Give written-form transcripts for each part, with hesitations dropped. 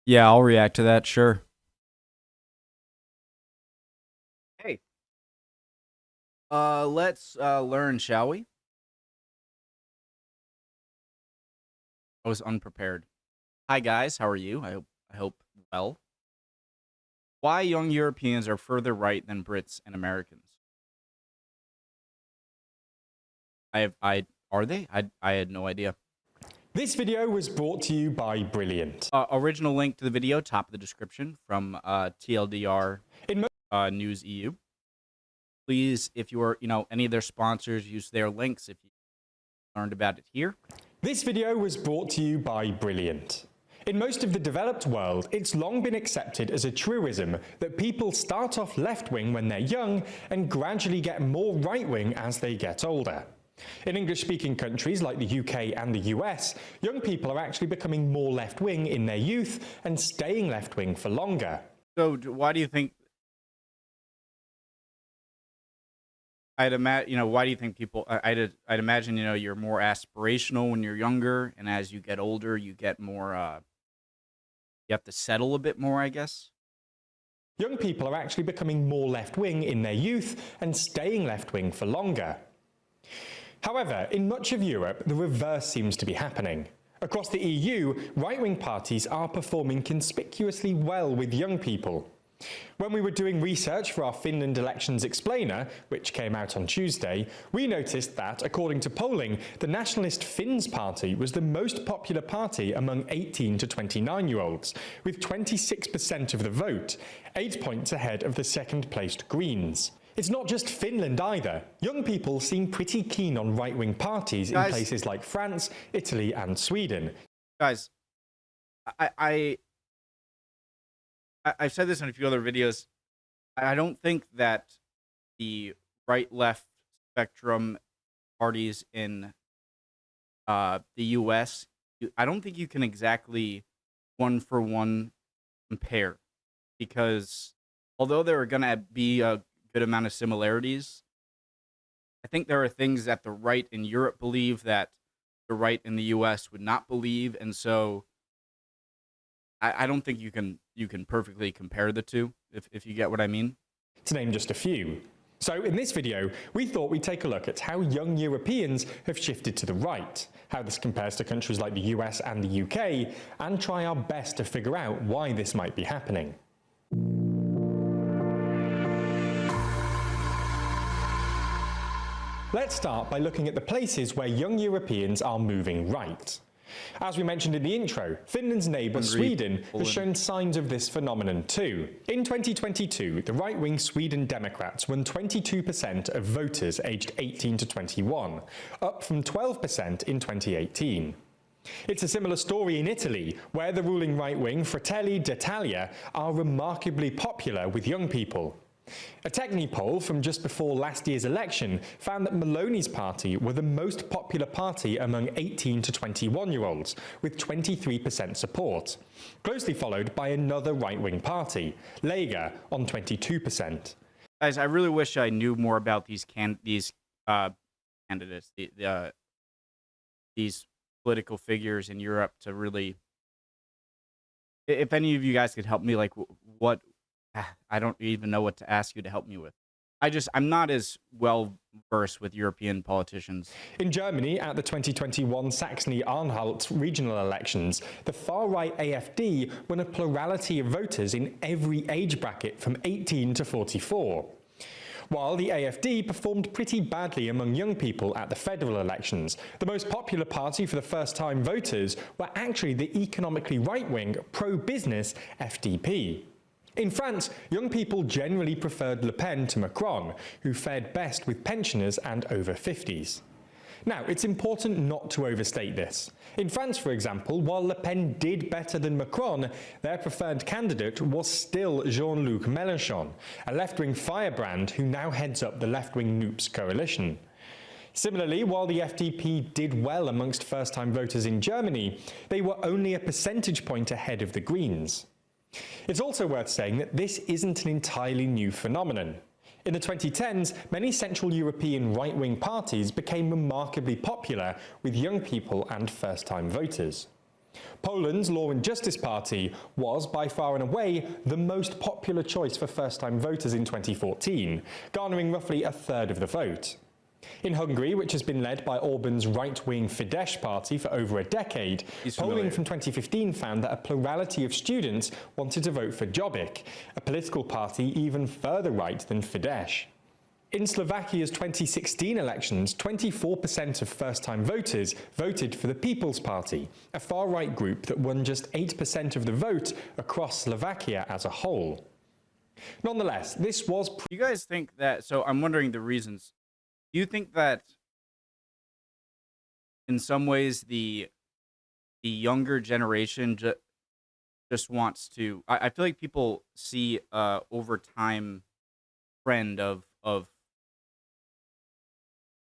Yeah, I'll react to that, sure. Hey, let's learn, shall we? I was unprepared. Hi guys, how are you? I hope well. Why young Europeans are further right than Brits and Americans? I are they? I had no idea. This video was brought to you by Brilliant. Original link to the video, top of the description from TLDR News EU. Please, if you are, any of their sponsors, use their links if you learned about it here. This video was brought to you by Brilliant. In most of the developed world, it's long been accepted as a truism that people start off left-wing when they're young and gradually get more right-wing as they get older. In English-speaking countries like the UK and the US, young people are actually becoming more left-wing in their youth and staying left-wing for longer. So why do you think? I'd imagine, why do you think people? I'd imagine, you're more aspirational when you're younger, and as you get older, you get more. You have to settle a bit more, I guess. Young people are actually becoming more left-wing in their youth and staying left-wing for longer. However, in much of Europe, the reverse seems to be happening. Across the EU, right-wing parties are performing conspicuously well with young people. When we were doing research for our Finland Elections Explainer, which came out on Tuesday, we noticed that, according to polling, the nationalist Finns party was the most popular party among 18 to 29-year-olds, with 26% of the vote, 8 points ahead of the second-placed Greens. It's not just Finland either. Young people seem pretty keen on right-wing parties in places like France, Italy and Sweden. Guys, I've said this in a few other videos. I don't think that the right-left spectrum parties in the U.S., I don't think you can exactly one-for-one compare. Because although there are going to be a good amount of similarities, I think there are things that the right in Europe believe that the right in the U.S. would not believe. And so I don't think you can perfectly compare the two, if you get what I mean. To name just a few. So in this video, we thought we'd take a look at how young Europeans have shifted to the right, how this compares to countries like the US and the UK, and try our best to figure out why this might be happening. Let's start by looking at the places where young Europeans are moving right. As we mentioned in the intro, Finland's neighbour Sweden has shown signs of this phenomenon too. In 2022, the right-wing Sweden Democrats won 22% of voters aged 18 to 21, up from 12% in 2018. It's a similar story in Italy, where the ruling right-wing Fratelli d'Italia are remarkably popular with young people. A Techni poll from just before last year's election found that Meloni's party were the most popular party among 18 to 21-year-olds, with 23% support, closely followed by another right-wing party, Lega, on 22%. Guys, I really wish I knew more about these candidates, these political figures in Europe to really. If any of you guys could help me, like what. I don't even know what to ask you to help me with. I'm not as well versed with European politicians. In Germany, at the 2021 Saxony-Anhalt regional elections, the far-right AfD won a plurality of voters in every age bracket from 18 to 44. While the AfD performed pretty badly among young people at the federal elections, the most popular party for the first-time voters were actually the economically right-wing, pro-business FDP. In France, young people generally preferred Le Pen to Macron, who fared best with pensioners and over 50s. Now, it's important not to overstate this. In France, for example, while Le Pen did better than Macron, their preferred candidate was still Jean-Luc Mélenchon, a left-wing firebrand who now heads up the left-wing NUPES coalition. Similarly, while the FDP did well amongst first-time voters in Germany, they were only a percentage point ahead of the Greens. It's also worth saying that this isn't an entirely new phenomenon. In the 2010s, many Central European right-wing parties became remarkably popular with young people and first-time voters. Poland's Law and Justice Party was, by far and away, the most popular choice for first-time voters in 2014, garnering roughly a third of the vote. In Hungary, which has been led by Orban's right-wing Fidesz party for over a decade, polling from 2015 found that a plurality of students wanted to vote for Jobbik, a political party even further right than Fidesz. In Slovakia's 2016 elections, 24% of first-time voters voted for the People's Party, a far-right group that won just 8% of the vote across Slovakia as a whole. Nonetheless, this was... You guys think that... So I'm wondering the reasons. Do you think that in some ways the younger generation just wants to... I feel like people see over time trend of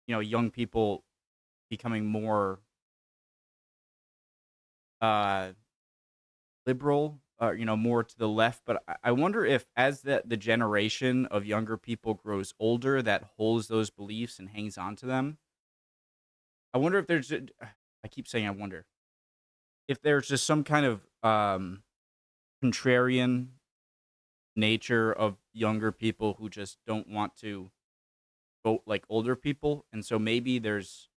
young people becoming more liberal, more to the left. But I wonder if as the generation of younger people grows older that holds those beliefs and hangs on to them, I wonder if there's... I keep saying I wonder. If there's just some kind of contrarian nature of younger people who just don't want to vote like older people, and so maybe there's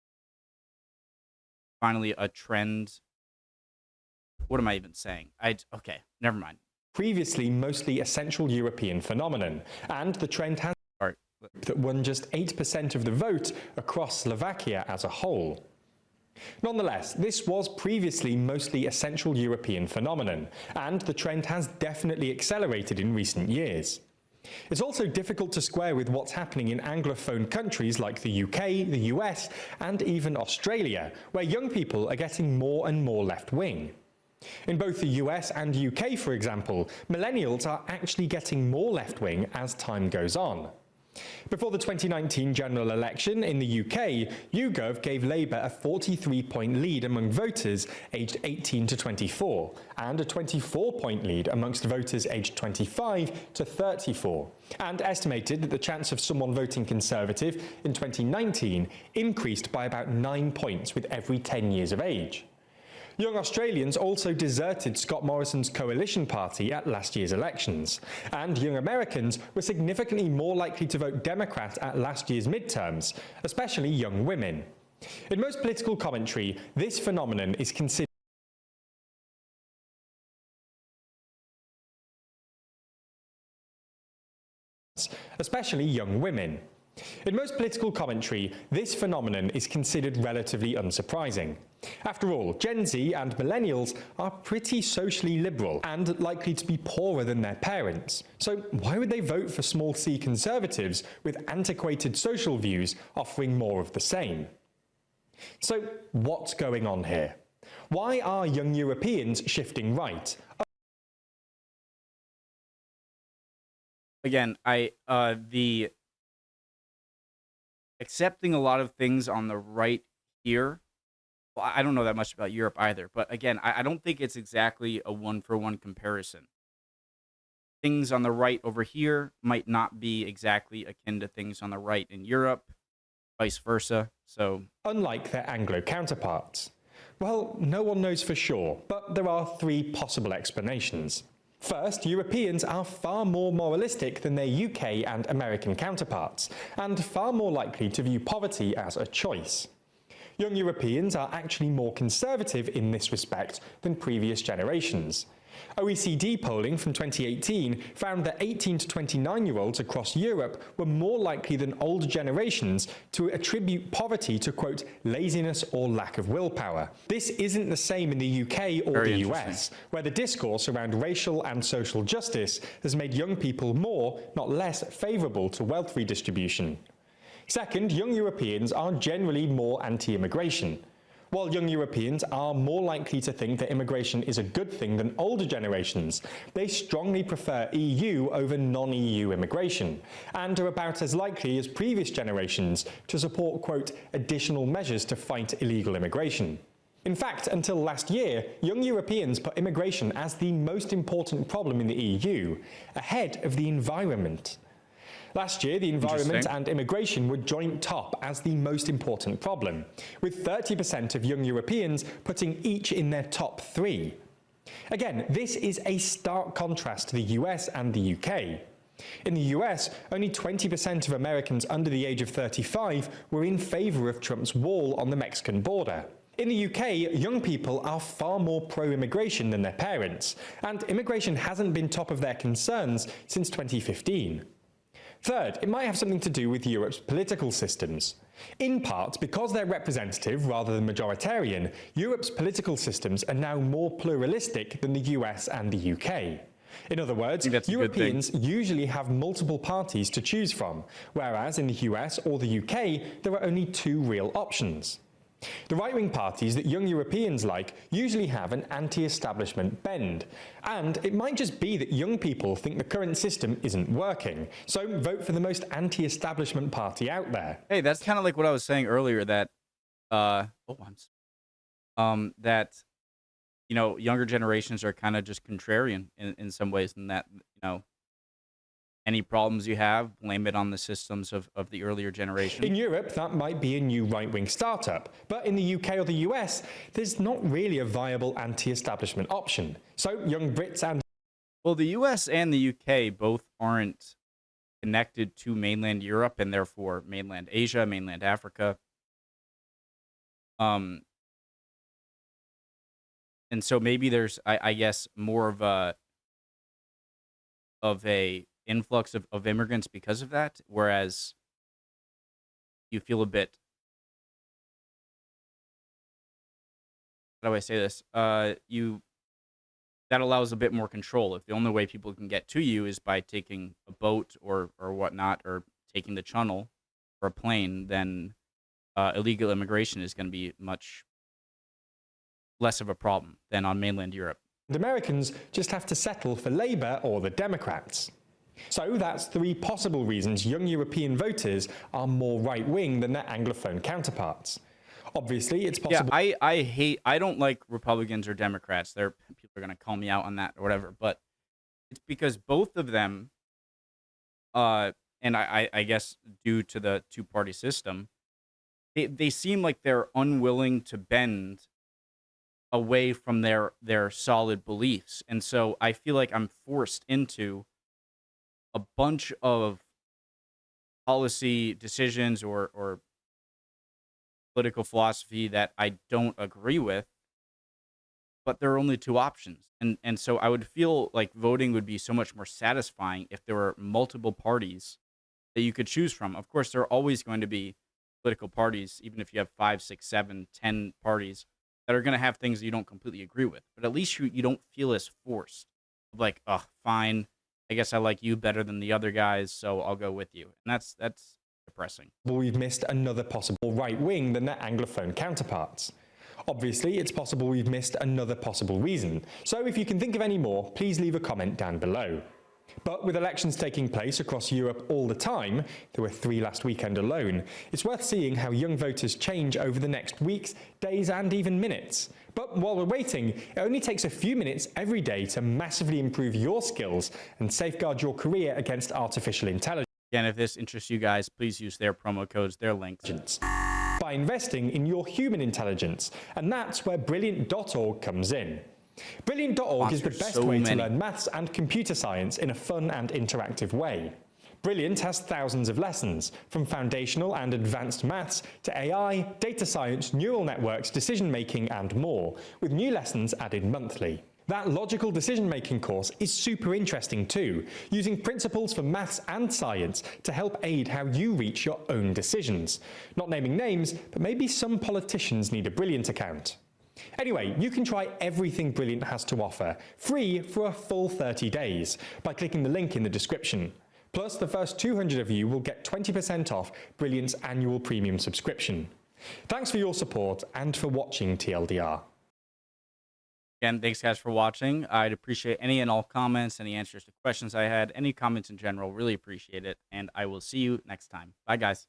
finally a trend. What am I even saying? Okay, never mind. Previously mostly a Central European phenomenon, and the trend has that won just 8% of the vote across Slovakia as a whole. Nonetheless, this was previously mostly a Central European phenomenon, and the trend has definitely accelerated in recent years. It's also difficult to square with what's happening in Anglophone countries like the UK, the US, and even Australia, where young people are getting more and more left-wing. In both the US and UK, for example, millennials are actually getting more left-wing as time goes on. Before the 2019 general election in the UK, YouGov gave Labour a 43-point lead among voters aged 18 to 24, and a 24-point lead amongst voters aged 25 to 34, and estimated that the chance of someone voting Conservative in 2019 increased by about 9 points with every 10 years of age. Young Australians also deserted Scott Morrison's coalition party at last year's elections, and young Americans were significantly more likely to vote Democrat at last year's midterms, especially young women. In most political commentary, this phenomenon is considered especially young women. In most political commentary, this phenomenon is considered relatively unsurprising. After all, Gen Z and millennials are pretty socially liberal and likely to be poorer than their parents. So why would they vote for small c conservatives with antiquated social views offering more of the same? So what's going on here? Why are young Europeans shifting right? Again, the accepting a lot of things on the right here. Well, I don't know that much about Europe either, but again, I don't think it's exactly a one-for-one comparison. Things on the right over here might not be exactly akin to things on the right in Europe, vice versa. So, unlike their Anglo counterparts. Well, no one knows for sure, but there are three possible explanations. First, Europeans are far more moralistic than their UK and American counterparts, and far more likely to view poverty as a choice. Young Europeans are actually more conservative in this respect than previous generations. OECD polling from 2018 found that 18 to 29-year-olds across Europe were more likely than older generations to attribute poverty to, quote, laziness or lack of willpower. This isn't the same in the UK or the US, where the discourse around racial and social justice has made young people more, not less, favourable to wealth redistribution. Second, young Europeans are generally more anti-immigration. While young Europeans are more likely to think that immigration is a good thing than older generations, they strongly prefer EU over non-EU immigration, and are about as likely as previous generations to support, quote, additional measures to fight illegal immigration. In fact, until last year, young Europeans put immigration as the most important problem in the EU, ahead of the environment. Last year, the environment and immigration were joint top as the most important problem, with 30% of young Europeans putting each in their top 3. Again, this is a stark contrast to the US and the UK. In the US, only 20% of Americans under the age of 35 were in favour of Trump's wall on the Mexican border. In the UK, young people are far more pro-immigration than their parents, and immigration hasn't been top of their concerns since 2015. Third, it might have something to do with Europe's political systems. In part, because they're representative rather than majoritarian, Europe's political systems are now more pluralistic than the US and the UK. In other words, Europeans usually have multiple parties to choose from, whereas in the US or the UK, there are only 2 real options. The right-wing parties that young Europeans like usually have an anti-establishment bend, and it might just be that young people think the current system isn't working, so vote for the most anti-establishment party out there. Hey, that's kind of like what I was saying earlier, that that younger generations are kind of just contrarian in some ways, and that any problems you have, blame it on the systems of the earlier generation. In Europe, that might be a new right-wing startup, but in the UK or the US, there's not really a viable anti-establishment option. So young Brits and... Well, the US and the UK both aren't connected to mainland Europe and therefore mainland Asia, mainland Africa. And so maybe there's, I guess, more of a influx of immigrants because of that, whereas you feel a bit, how do I say this? That allows a bit more control. If the only way people can get to you is by taking a boat or whatnot, or taking the channel or a plane, then illegal immigration is going to be much less of a problem than on mainland Europe. Americans just have to settle for Labour or the Democrats. So that's 3 possible reasons young European voters are more right-wing than their Anglophone counterparts. Obviously, it's possible... Yeah, I don't like Republicans or Democrats. People are going to call me out on that or whatever, but it's because both of them, and I guess due to the 2-party system, they seem like they're unwilling to bend away from their solid beliefs. And so I feel like I'm forced into a bunch of policy decisions or political philosophy that I don't agree with, but there are only 2 options. And so I would feel like voting would be so much more satisfying if there were multiple parties that you could choose from. Of course, there are always going to be political parties, even if you have 5, 6, 7, 10 parties, that are going to have things that you don't completely agree with. But at least you don't feel as forced. Like, oh, fine, I guess I like you better than the other guys, so I'll go with you. And that's depressing. We've missed another possible right wing than their Anglophone counterparts. Obviously, it's possible we've missed another possible reason. So if you can think of any more, please leave a comment down below. But with elections taking place across Europe all the time, there were 3 last weekend alone, it's worth seeing how young voters change over the next weeks, days and even minutes. But while we're waiting, it only takes a few minutes every day to massively improve your skills and safeguard your career against artificial intelligence. Again, if this interests you guys, please use their promo codes, their links. By investing in your human intelligence, and that's where Brilliant.org comes in. Brilliant.org is the best way to learn maths and computer science in a fun and interactive way. Brilliant has thousands of lessons, from foundational and advanced maths to AI, data science, neural networks, decision-making and more, with new lessons added monthly. That logical decision-making course is super interesting too, using principles from maths and science to help aid how you reach your own decisions. Not naming names, but maybe some politicians need a Brilliant account. Anyway, you can try everything Brilliant has to offer, free for a full 30 days, by clicking the link in the description. Plus, the first 200 of you will get 20% off Brilliant's annual premium subscription. Thanks for your support and for watching TLDR. Again, thanks guys for watching. I'd appreciate any and all comments, any answers to questions I had, any comments in general, really appreciate it. And I will see you next time. Bye guys.